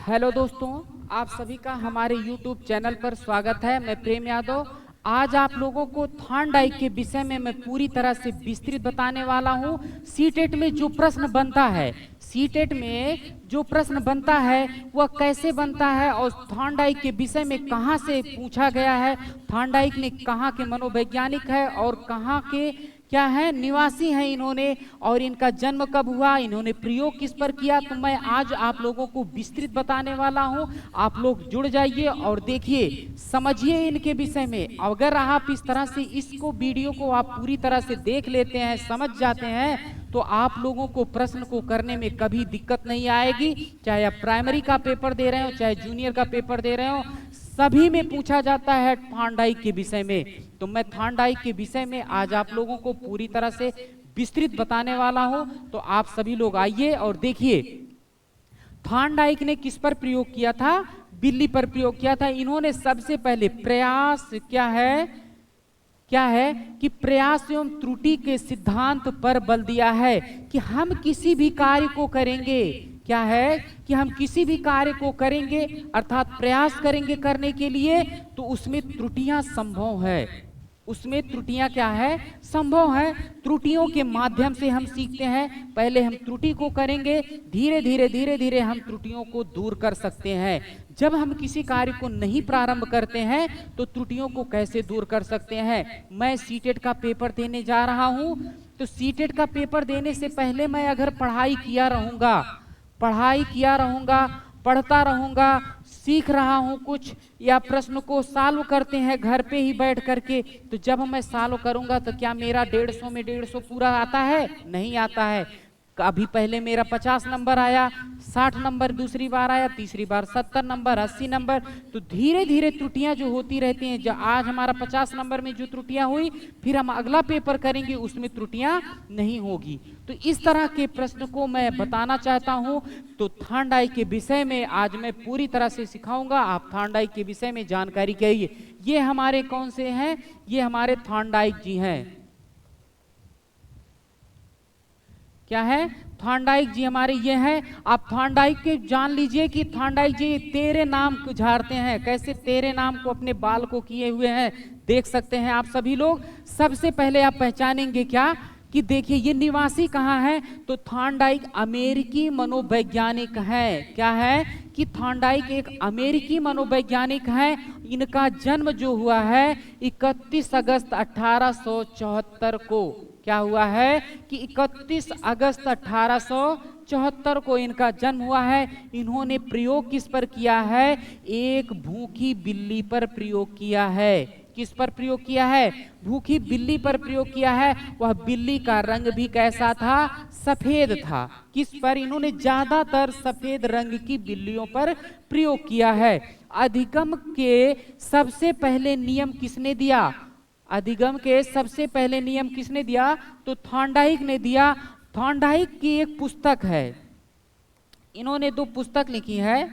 Hello दोस्तों, आप सभी का हमारे YouTube चैनल पर स्वागत है। मैं प्रेम यादव। आज आप लोगों को थॉर्नडाइक के विषय में मैं पूरी तरह से विस्तृत बताने वाला हूं। सीटेट में जो प्रश्न बनता है, सीटेट में जो प्रश्न बनता है वह कैसे बनता है और थॉर्नडाइक के विषय में कहां से पूछा गया है, थॉर्नडाइक ने कहां के मनोवैज्ञानिक है और कहां के क्या है निवासी हैं इन्होंने, और इनका जन्म कब हुआ, इन्होंने प्रयोग किस पर किया, तो मैं आज आप लोगों को विस्तृत बताने वाला हूं। आप लोग जुड़ जाइए और देखिए, समझिए इनके विषय में। अगर आप इस तरह से इसको वीडियो को आप पूरी तरह से देख लेते हैं, समझ जाते हैं, तो आप लोगों को प्रश्न को करने में कभी दिक्कत नहीं आएगी। चाहे आप प्राइमरी का पेपर दे रहे हो, चाहे जूनियर का पेपर दे रहे हो, सभी में पूछा जाता है थॉर्नडाइक के विषय में। तो मैं थॉर्नडाइक के विषय में आज आप लोगों को पूरी तरह से विस्तृत बताने वाला हूं। तो आप सभी लोग आइए और देखिए, थॉर्नडाइक ने किस पर प्रयोग किया था? बिल्ली पर प्रयोग किया था। इन्होंने सबसे पहले प्रयास क्या है कि प्रयास एवं त्रुटि के सिद्धांत पर बल दिया है कि हम किसी भी कार्य को करेंगे, क्या है कि हम किसी भी कार्य को करेंगे अर्थात प्रयास करेंगे करने के लिए, तो उसमें त्रुटियां संभव है। उसमें त्रुटियां क्या है? संभव है। त्रुटियों के माध्यम से हम सीखते हैं। पहले हम त्रुटि को करेंगे, धीरे धीरे हम त्रुटियों को दूर कर सकते हैं। जब हम किसी कार्य को नहीं प्रारंभ करते हैं तो त्रुटियों को कैसे दूर कर सकते हैं? मैं सीटेट का पेपर देने जा रहा हूं, तो सीटेट का पेपर देने से पहले मैं अगर पढ़ाई किया रहूंगा, पढ़ता रहूंगा, सीख रहा हूं कुछ, या प्रश्न को सॉल्व करते हैं घर पे ही बैठ करके, तो जब मैं सॉल्व करूंगा तो क्या मेरा 150 में 150 पूरा आता है? नहीं आता है। अभी पहले मेरा 50 नंबर आया, 60 नंबर दूसरी बार आया, तीसरी बार 70 नंबर, 80 नंबर, तो धीरे धीरे त्रुटियां जो होती रहती हैं। जो आज हमारा 50 नंबर में जो त्रुटियां हुई, फिर हम अगला पेपर करेंगे उसमें त्रुटियां नहीं होगी। तो इस तरह के प्रश्न को मैं बताना चाहता हूं। तो थॉर्नडाइक के विषय में आज मैं पूरी तरह से सिखाऊंगा। आप थॉर्नडाइक के विषय में जानकारी करिए। ये हमारे कौन से हैं? ये हमारे थॉर्नडाइक जी हैं। क्या है? थॉर्नडाइक जी हमारे ये हैं। आप थॉर्नडाइक के जान लीजिए कि थॉर्नडाइक जी तेरे नाम को झाड़ते हैं। कैसे तेरे नाम को अपने बाल को किए हुए हैं, देख सकते हैं आप सभी लोग। सबसे पहले आप पहचानेंगे क्या कि देखिए ये निवासी कहाँ है, तो थॉर्नडाइक अमेरिकी मनोवैज्ञानिक है। क्या है कि थॉर्नडाइक एक अमेरिकी मनोवैज्ञानिक है। इनका जन्म जो हुआ है 31 अगस्त 1874 को। क्या हुआ है कि 31 अगस्त 1874 को इनका जन्म हुआ है। इन्होंने प्रयोग किस पर किया है? एक भूखी बिल्ली पर प्रयोग किया है। किस पर प्रयोग किया है? भूखी बिल्ली पर प्रयोग किया है। वह बिल्ली का रंग भी कैसा था? सफेद था। किस पर? इन्होंने ज्यादातर सफेद रंग की बिल्लियों पर प्रयोग किया है। अधिगम के सबसे पहले नियम किसने दिया? अधिगम के सबसे पहले नियम किसने दिया? तो थॉर्नडाइक ने दिया। थॉर्नडाइक की एक पुस्तक है, इन्होंने 2 पुस्तक लिखी है।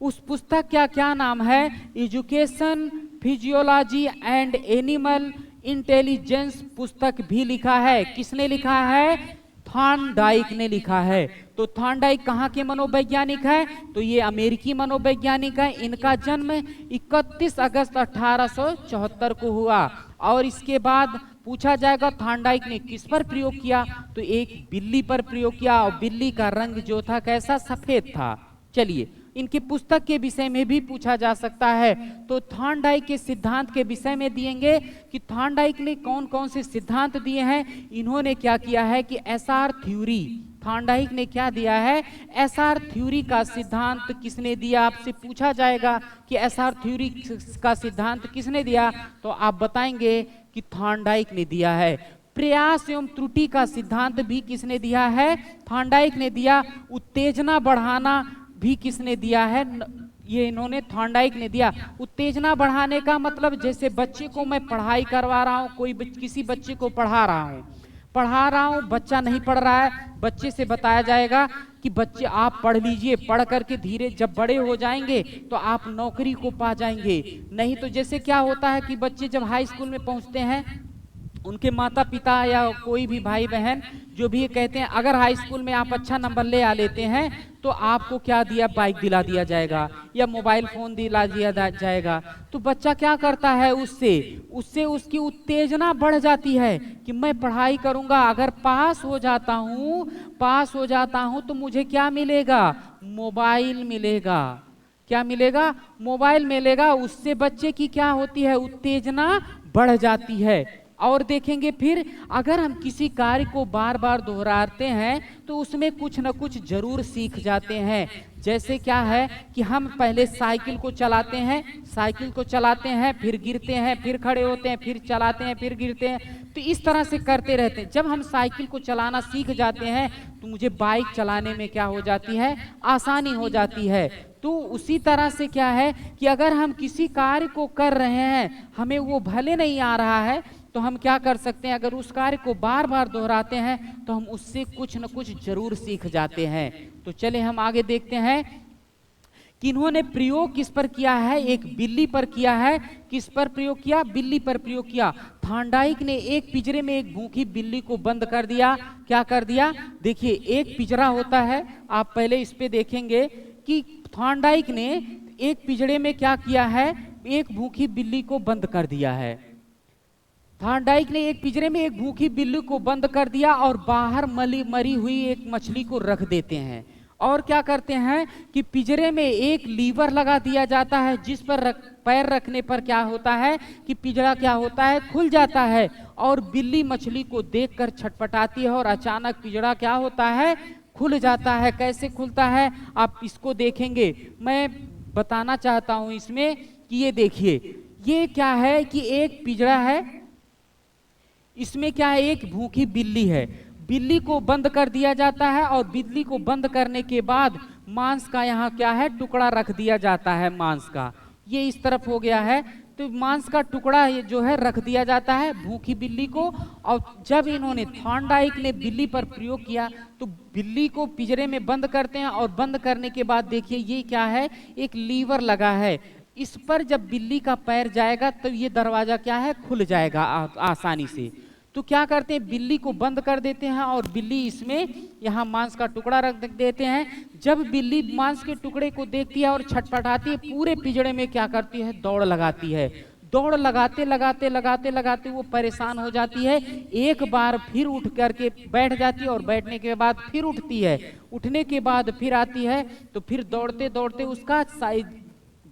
उस पुस्तक का क्या नाम है? Education, physiology and animal intelligence पुस्तक भी लिखा है। किसने लिखा है? थॉर्नडाइक ने लिखा है। तो थॉर्नडाइक कहाँ के मनोवैज्ञानिक है? तो ये अमेरिकी मनोवैज्ञानिक है। इनका जन्म 31 अगस्त 1874 को हुआ। और इसके बाद पूछा जाएगा थॉर्नडाइक ने किस पर प्रयोग किया, तो एक बिल्ली पर प्रयोग किया, और बिल्ली का रंग जो था कैसा? सफेद था। चलिए, इनकी पुस्तक के विषय में भी पूछा जा सकता है। तो थॉर्नडाइक के सिद्धांत के विषय में दिएंगे कि थॉर्नडाइक ने कौन कौन से सिद्धांत दिए हैं। इन्होंने क्या किया है कि एसआर थ्योरी, थॉर्नडाइक ने क्या दिया है? एसआर थ्योरी का सिद्धांत किसने दिया? आपसे पूछा जाएगा कि एसआर थ्योरी का सिद्धांत किसने दिया, तो आप बताएंगे कि थॉर्नडाइक ने दिया है। प्रयास एवं त्रुटि का सिद्धांत भी किसने दिया है? थॉर्नडाइक ने दिया। उत्तेजना बढ़ाना भी किसने दिया है? ये इन्होंने थॉर्नडाइक ने दिया। उत्तेजना बढ़ाने का मतलब, जैसे बच्चे को मैं पढ़ाई करवा रहा हूँ, किसी बच्चे को पढ़ा रहा हूँ, बच्चा नहीं पढ़ रहा है, बच्चे से बताया जाएगा कि बच्चे आप पढ़ लीजिए, पढ़ करके धीरे जब बड़े हो जाएंगे तो आप नौकरी को पा जाएंगे। नहीं तो जैसे क्या होता है कि बच्चे जब हाई स्कूल में पहुंचते हैं उनके माता पिता या कोई भी भाई बहन जो भी कहते हैं अगर हाई स्कूल में आप अच्छा नंबर ले आ लेते हैं तो आपको क्या दिया, बाइक दिला दिया जाएगा या मोबाइल फोन दिला दिया जाएगा। तो बच्चा क्या करता है, उससे उससे उसकी उत्तेजना बढ़ जाती है कि मैं पढ़ाई करूंगा, अगर पास हो जाता हूं तो मुझे क्या मिलेगा, मोबाइल मिलेगा। क्या मिलेगा, मोबाइल मिलेगा। उससे बच्चे की क्या होती है, उत्तेजना बढ़ जाती है। और देखेंगे फिर अगर हम किसी कार्य को बार बार दोहराते हैं तो उसमें कुछ न कुछ जरूर सीख जाते हैं। जैसे क्या है कि हम पहले साइकिल को चलाते हैं, फिर गिरते हैं, फिर खड़े होते हैं, फिर चलाते हैं, फिर गिरते हैं, तो इस तरह से करते रहते हैं। जब हम साइकिल को चलाना सीख जाते हैं तो मुझे बाइक चलाने में क्या हो जाती है, आसानी हो जाती है। तो उसी तरह से क्या है कि अगर हम किसी कार्य को कर रहे हैं, हमें वो भले नहीं आ रहा है, तो हम क्या कर सकते हैं, अगर उस कार्य को बार बार दोहराते हैं तो हम उससे कुछ न कुछ जरूर सीख जाते हैं। तो चले हम आगे देखते हैं कि इन्होंने प्रयोग किस पर किया है, एक बिल्ली पर किया है। किस पर प्रयोग किया, बिल्ली पर प्रयोग किया। थॉर्नडाइक ने एक पिंजरे में एक भूखी बिल्ली को बंद कर दिया। क्या कर दिया, देखिए एक पिंजरा होता है, आप पहले इस पे देखेंगे कि थॉर्नडाइक ने एक पिंजरे में क्या किया है, एक भूखी बिल्ली को बंद कर दिया है। थॉर्नडाइक ने एक पिंजरे में एक भूखी बिल्ली को बंद कर दिया और बाहर मरी हुई एक मछली को रख देते हैं। और क्या करते हैं कि पिंजरे में एक लीवर लगा दिया जाता है, जिस पर पैर रखने पर क्या होता है कि पिंजरा क्या होता है, खुल जाता है। और बिल्ली मछली को देखकर छटपटाती है और अचानक पिंजरा क्या होता है, खुल जाता है। कैसे खुलता है आप इसको देखेंगे। मैं बताना चाहता हूं इसमें कि ये देखिए, ये क्या है कि एक पिंजरा है, इसमें क्या है, एक भूखी बिल्ली है। बिल्ली को बंद कर दिया जाता है और बिल्ली को बंद करने के बाद मांस का यहाँ क्या है, टुकड़ा रख दिया जाता है मांस का। ये इस तरफ हो गया है, तो मांस का टुकड़ा जो है रख दिया जाता है भूखी बिल्ली को। और जब इन्होंने थॉर्नडाइक ने बिल्ली पर प्रयोग किया तो बिल्ली को पिंजरे में बंद करते हैं और बंद करने के बाद देखिए ये क्या है, एक लीवर लगा है। इस पर जब बिल्ली का पैर जाएगा तो ये दरवाजा क्या है, खुल जाएगा आसानी से। तो क्या करते हैं, बिल्ली को बंद कर देते हैं और बिल्ली इसमें यहाँ मांस का टुकड़ा रख देते हैं। जब बिल्ली मांस के टुकड़े को देखती है और छटपटाती है, पूरे पिंजरे में क्या करती है, दौड़ लगाती है। दौड़ लगाते लगाते वो परेशान हो जाती है। एक बार फिर उठ करके बैठ जाती है और बैठने के बाद फिर उठती है। उठने के बाद फिर आती है तो फिर दौड़ते दौड़ते उसका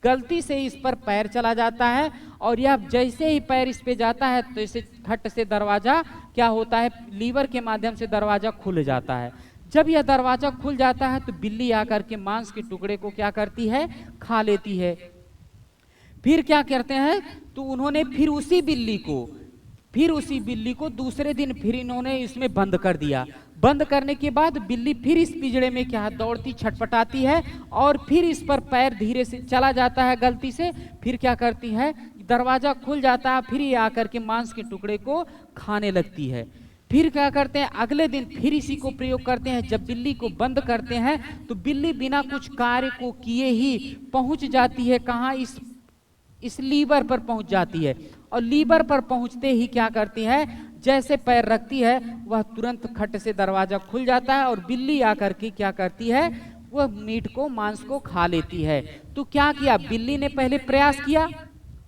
गलती से इस पर पैर चला जाता है और यह जैसे ही पैर इस पे जाता है तो इसे खट से दरवाजा क्या होता है, लीवर के माध्यम से दरवाजा खुल जाता है। जब यह दरवाजा खुल जाता है तो बिल्ली आकर के मांस के टुकड़े को क्या करती है, खा लेती है। फिर क्या करते हैं, तो उन्होंने फिर उसी बिल्ली को दूसरे दिन फिर इन्होंने इसमें बंद कर दिया। बंद करने के बाद बिल्ली फिर इस पिंजरे में क्या दौड़ती छटपटाती है और फिर इस पर पैर धीरे से चला जाता है गलती से। फिर क्या करती है, दरवाजा खुल जाता है, फिर ये आकर के मांस के टुकड़े को खाने लगती है। फिर क्या करते हैं, अगले दिन फिर इसी को प्रयोग करते हैं। जब बिल्ली को बंद करते हैं तो बिल्ली बिना कुछ कार्य को किए ही पहुंच जाती है कहाँ, इस लीवर पर पहुंच जाती है। और लीवर पर पहुंचते ही क्या करती है, जैसे पैर रखती है वह तुरंत खट से दरवाजा खुल जाता है और बिल्ली आकर के क्या करती है, वह मीट को मांस को खा लेती है। तो क्या किया, बिल्ली ने पहले प्रयास किया,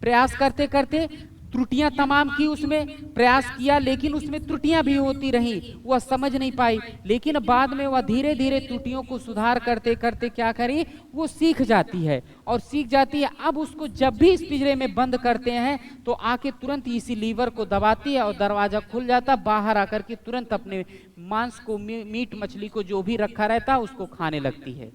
प्रयास करते करते त्रुटियां तमाम की, उसमें प्रयास किया लेकिन उसमें त्रुटियां भी होती रही, वह समझ नहीं पाई। लेकिन बाद में वह धीरे धीरे त्रुटियों को सुधार करते करते क्या करी, वो सीख जाती है और सीख जाती है। अब उसको जब भी इस पिंजरे में बंद करते हैं तो आके तुरंत इसी लीवर को दबाती है और दरवाजा खुल जाता, बाहर आकर के तुरंत अपने मांस को, मीट मछली को जो भी रखा रहता उसको खाने लगती है।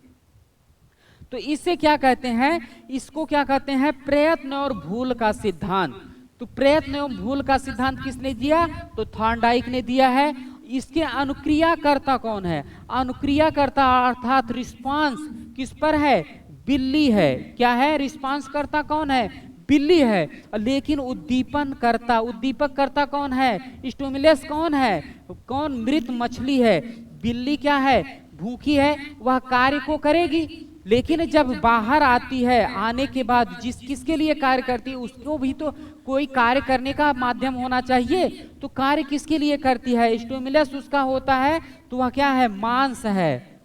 तो इससे क्या कहते हैं, इसको क्या कहते हैं, प्रयत्न और भूल का सिद्धांत। तो प्रयत्न एवं भूल का सिद्धांत किसने दिया, तो थॉर्नडाइक ने दिया है। इसके अनुक्रियाकर्ता कौन है, अनुक्रियाकर्ता अर्थात रिस्पांस किस पर है, बिल्ली है। क्या है, रिस्पांस करता कौन है, बिल्ली है। लेकिन उद्दीपन करता, उद्दीपक करता कौन है, स्टिमुलस कौन है, कौन, मृत मछली है। बिल्ली क्या है, भूखी है, वह कार्य को करेगी, लेकिन जब बाहर आती है, आने के बाद किसके लिए कार्य करती है, उसको भी तो कोई कार्य करने का माध्यम होना चाहिए। तो कार्य किसके लिए करती है, स्टिमुलस उसका होता है, तो वह क्या है, मांस है।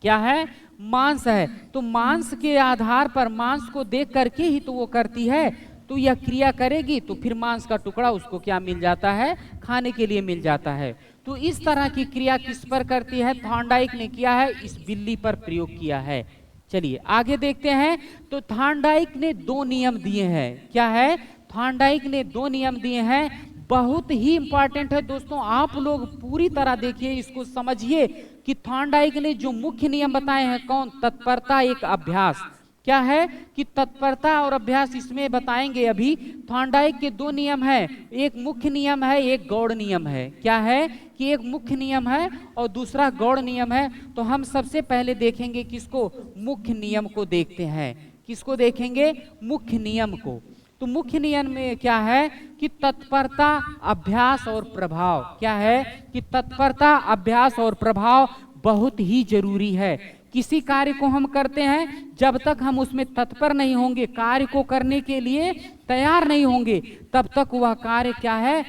क्या है, मांस है। तो मांस के आधार पर, मांस को देख करके ही तो वो करती है। तो यह क्रिया करेगी तो फिर मांस का टुकड़ा उसको क्या मिल जाता है, खाने के लिए मिल जाता है। तो इस तरह की क्रिया किस पर करती है, थॉर्नडाइक ने किया है, इस बिल्ली पर प्रयोग किया है। चलिए आगे देखते हैं। तो थॉर्नडाइक ने 2 नियम दिए हैं। क्या है, थॉर्नडाइक ने 2 नियम दिए हैं, बहुत ही इंपॉर्टेंट है दोस्तों। आप लोग पूरी तरह देखिए, इसको समझिए कि थॉर्नडाइक ने जो मुख्य नियम बताए हैं, कौन, तत्परता, एक अभ्यास। क्या है कि तत्परता और अभ्यास इसमें बताएंगे अभी। थॉर्नडाइक के 2 नियम हैं, एक मुख्य नियम है, एक गौड़ नियम है। क्या है कि एक मुख्य नियम है और दूसरा गौड़ नियम है। तो हम सबसे पहले देखेंगे किसको, मुख्य नियम को देखते हैं। किसको देखेंगे, मुख्य नियम को। तो मुख्य नियम में क्या है कि तत्परता, अभ्यास और प्रभाव। क्या है कि तत्परता, अभ्यास और प्रभाव बहुत ही जरूरी है। किसी कार्य को हम करते हैं, जब तक हम उसमें तत्पर नहीं होंगे, कार्य को करने के लिए तैयार नहीं होंगे, तब तक वह कार्य क्या है,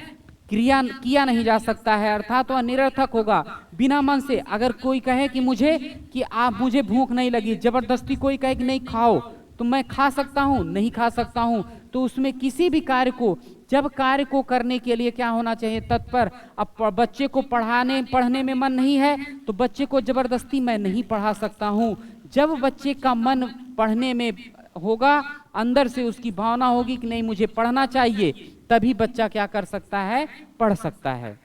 क्रिया किया नहीं जा सकता है, अर्थात वह निरर्थक होगा। बिना मन से अगर कोई कहे कि आप, मुझे भूख नहीं लगी, जबरदस्ती कोई कहे कि नहीं खाओ, तो मैं खा सकता हूं, नहीं खा सकता हूं। तो उसमें किसी भी कार्य को, जब कार्य को करने के लिए क्या होना चाहिए, तत्पर। अब बच्चे को पढ़ने में मन नहीं है, तो बच्चे को जबरदस्ती मैं नहीं पढ़ा सकता हूं। जब बच्चे का मन पढ़ने में होगा, अंदर से उसकी भावना होगी कि नहीं मुझे पढ़ना चाहिए, तभी बच्चा क्या कर सकता है, पढ़ सकता है।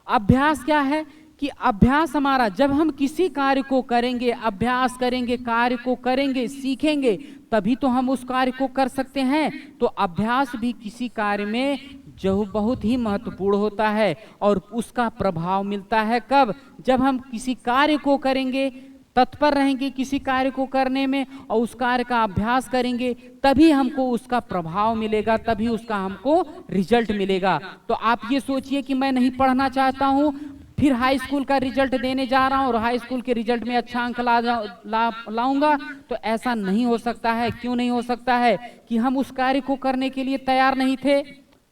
अभ्यास क्या है कि अभ्यास हमारा, जब हम किसी कार्य को करेंगे, अभ्यास करेंगे, कार्य को करेंगे, सीखेंगे, तभी तो हम उस कार्य को कर सकते हैं। तो अभ्यास भी किसी कार्य में जो बहुत ही महत्वपूर्ण होता है और उसका प्रभाव मिलता है कब, जब हम किसी कार्य को करेंगे, तत्पर रहेंगे किसी कार्य को करने में और उस कार्य का अभ्यास करेंगे, तभी हमको उसका प्रभाव मिलेगा, तभी उसका हमको रिजल्ट मिलेगा। तो आप ये सोचिए कि मैं नहीं पढ़ना चाहता हूं, फिर हाई स्कूल का रिजल्ट देने जा रहा हूं और हाई स्कूल के रिजल्ट में अच्छा अंक लाऊंगा, तो ऐसा नहीं हो सकता है। क्यों नहीं हो सकता है कि हम उस कार्य को करने के लिए तैयार नहीं थे,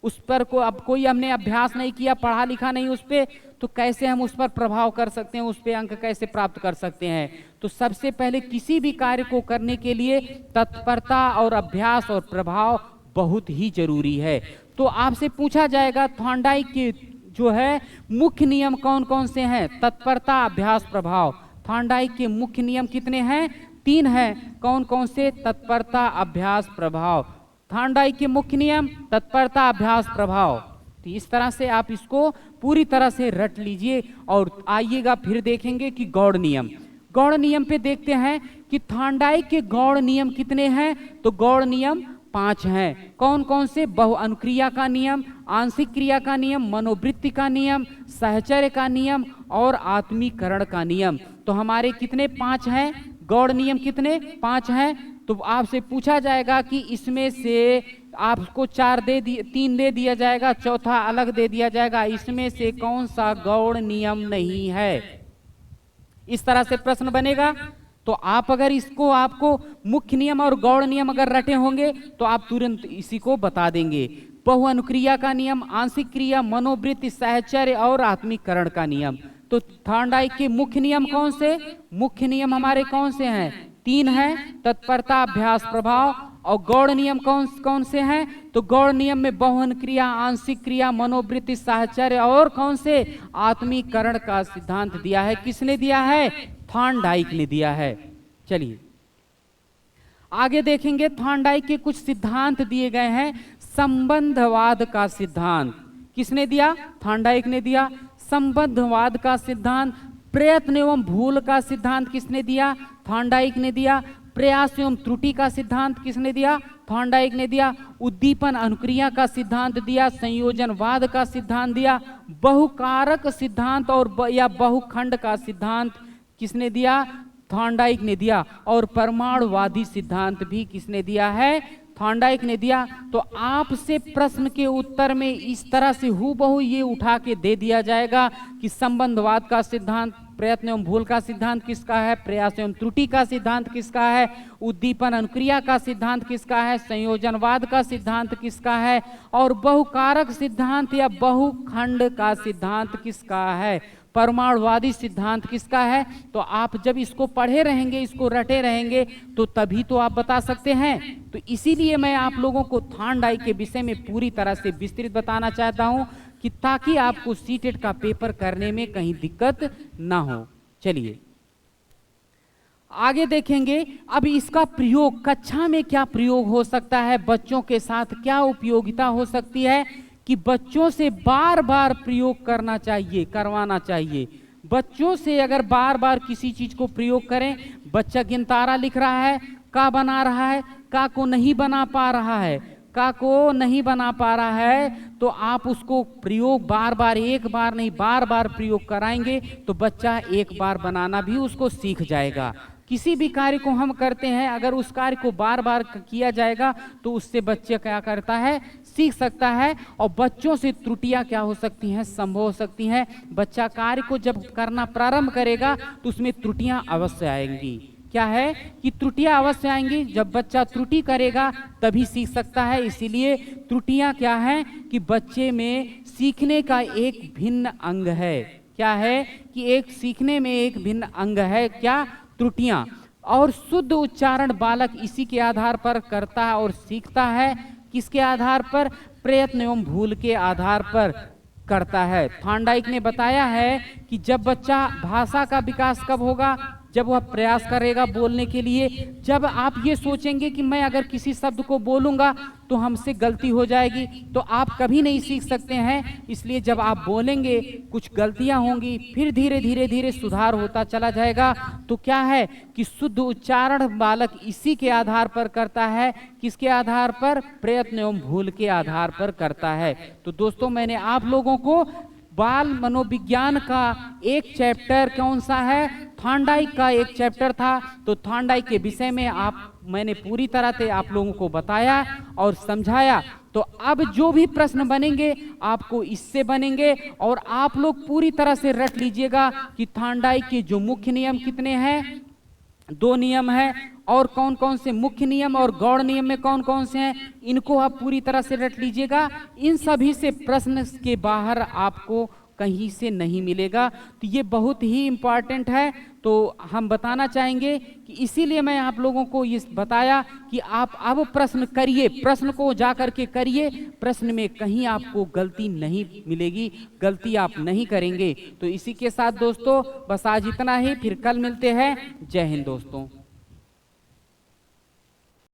उस पर अब कोई हमने अभ्यास नहीं किया, पढ़ा लिखा नहीं उस पर, तो कैसे हम उस पर प्रभाव कर सकते हैं, उस पर अंक कैसे प्राप्त कर सकते हैं। तो सबसे पहले किसी भी कार्य को करने के लिए तत्परता और अभ्यास और प्रभाव बहुत ही जरूरी है। तो आपसे पूछा जाएगा थॉर्नडाइक के जो है मुख्य नियम कौन कौन से हैं, तत्परता, अभ्यास, प्रभाव। थॉर्नडाइक के मुख्य नियम कितने हैं, 3 हैं। कौन कौन से, तत्परता, अभ्यास, प्रभाव। थॉर्नडाइक के मुख्य नियम तत्परता, अभ्यास, प्रभाव। तो इस तरह से आप इसको पूरी तरह से रट लीजिए और आइएगा फिर देखेंगे कि गौड़ नियम। गौड़ नियम पे देखते हैं कि थॉर्नडाइक के गौड़ नियम कितने हैं। तो गौड़ नियम 5 हैं। कौन कौन से, बहु अनुक्रिया का नियम, आंशिक क्रिया का नियम, मनोवृत्ति का नियम, सहचर्य का नियम और आत्मीकरण का नियम। तो हमारे कितने, 5 हैं। गौड़ नियम कितने, 5 हैं। तो आपसे पूछा जाएगा कि इसमें से आपको 3 दे दिया जाएगा, चौथा अलग दे दिया जाएगा, इसमें से कौन सा गौड़ नियम नहीं है, इस तरह से प्रश्न बनेगा। तो आप अगर इसको, आपको मुख्य नियम और गौड़ नियम अगर रटे होंगे तो आप तुरंत इसी को बता देंगे। बहु अनुक्रिया का नियम, आंशिक क्रिया, मनोवृत्ति, सहचर्य और आत्मीकरण का नियम। तो थॉर्नडाइक के मुख्य नियम कौन से, मुख्य नियम हमारे कौन से हैं, 3 हैं, तत्परता, अभ्यास, प्रभाव। और गौड़ नियम कौन कौन से हैं, तो गौड़ नियम में बहु क्रिया, आंशिक क्रिया, मनोवृत्ति, सहचर्य और कौन से, आत्मीकरण का सिद्धांत दिया है। किसने दिया है, थॉर्नडाइक ने दिया है। चलिए आगे देखेंगे, थॉर्नडाइक के कुछ सिद्धांत दिए गए हैं। संबंधवाद का सिद्धांत किसने दिया, थॉर्नडाइक ने दिया। संबंधवाद का सिद्धांत, प्रयत्न एवं भूल का सिद्धांत किसने दिया, थॉर्नडाइक ने दिया। प्रयास एवं त्रुटि का सिद्धांत किसने दिया, थॉर्नडाइक ने दिया। उद्दीपन अनुक्रिया का सिद्धांत दिया। संयोजनवाद का सिद्धांत दिया। बहुकारक सिद्धांत और या बहुखंड का सिद्धांत किसने दिया, थॉर्नडाइक ने दिया। और परमाणुवादी सिद्धांत भी किसने दिया है, थॉर्नडाइक ने दिया। तो आपसे प्रश्न के उत्तर में इस तरह से हूबहू ये उठा के दे दिया जाएगा कि संबंधवाद का सिद्धांत, प्रयत्न एवं भूल का सिद्धांत किसका है, प्रयास एवं त्रुटि का सिद्धांत किसका है, उद्दीपन अनुक्रिया का सिद्धांत किसका है, संयोजनवाद का सिद्धांत किसका है, और बहुकारक सिद्धांत या बहुखंड का सिद्धांत किसका है, परमाणुवादी सिद्धांत किसका है। तो आप जब इसको पढ़े रहेंगे, इसको रटे रहेंगे, तो तभी तो आप बता सकते हैं। तो इसीलिए मैं आप लोगों को थॉर्नडाइक के विषय में पूरी तरह से विस्तृत बताना चाहता हूं कि ताकि आपको सीटेट का पेपर करने में कहीं दिक्कत ना हो। चलिए आगे देखेंगे। अब इसका प्रयोग कक्षा में क्या प्रयोग हो सकता है, बच्चों के साथ क्या उपयोगिता हो सकती है, कि बच्चों से बार बार प्रयोग करना चाहिए, करवाना चाहिए। बच्चों से अगर बार बार किसी चीज को प्रयोग करें, बच्चा गिनतारा लिख रहा है, का बना रहा है, का को नहीं बना पा रहा है, का को नहीं बना पा रहा है, तो आप उसको प्रयोग बार बार, एक बार नहीं बार बार प्रयोग कराएंगे तो बच्चा एक बार बनाना भी उसको सीख जाएगा। किसी भी कार्य को हम करते हैं, अगर उस कार्य को बार बार किया जाएगा तो उससे बच्चे क्या करता है, सीख सकता है। और बच्चों से त्रुटियां क्या हो सकती हैं, संभव हो सकती हैं। बच्चा कार्य को जब करना प्रारंभ करेगा तो उसमें त्रुटियां अवश्य आएंगी। क्या है कि त्रुटियां अवश्य आएंगी। जब बच्चा त्रुटि करेगा तभी सीख सकता है। इसीलिए त्रुटियां क्या है कि बच्चे में सीखने का एक भिन्न अंग है। क्या है कि एक सीखने में एक भिन्न अंग है, क्या, त्रुटियां। और शुद्ध उच्चारण बालक इसी के आधार पर करता है और सीखता है। किसके आधार पर, प्रयत्न एवं भूल के आधार पर करता है। थॉर्नडाइक ने बताया है कि जब बच्चा, भाषा का विकास कब होगा, जब वह प्रयास करेगा बोलने के लिए। जब आप ये सोचेंगे कि मैं अगर किसी शब्द को बोलूंगा तो हमसे गलती हो जाएगी, तो आप कभी नहीं सीख सकते हैं। इसलिए जब आप बोलेंगे कुछ गलतियां होंगी, फिर धीरे धीरे धीरे सुधार होता चला जाएगा। तो क्या है कि शुद्ध उच्चारण बालक इसी के आधार पर करता है। किसके आधार पर, प्रयत्न एवं भूल के आधार पर करता है। तो दोस्तों, मैंने आप लोगों को बाल मनोविज्ञान का एक चैप्टर, कौन सा है, थॉर्नडाइक का एक चैप्टर था। तो थॉर्नडाइक के विषय में मैंने पूरी तरह से आप लोगों को बताया और समझाया। तो अब जो भी प्रश्न बनेंगे आपको इससे बनेंगे, और आप लोग पूरी तरह से रट लीजिएगा कि थॉर्नडाइक के जो मुख्य नियम कितने हैं, 2 नियम है, और कौन कौन से मुख्य नियम और गौड़ नियम में कौन कौन से हैं, इनको आप पूरी तरह से रट लीजिएगा। इन सभी से प्रश्न के बाहर आपको कहीं से नहीं मिलेगा। तो ये बहुत ही इम्पॉर्टेंट है। तो हम बताना चाहेंगे कि इसीलिए मैं आप लोगों को ये बताया कि आप अब प्रश्न करिए, प्रश्न को जाकर के करिए। प्रश्न में कहीं आपको गलती नहीं मिलेगी, गलती आप नहीं करेंगे। तो इसी के साथ दोस्तों बस आज इतना ही, फिर कल मिलते हैं। जय हिंद दोस्तों।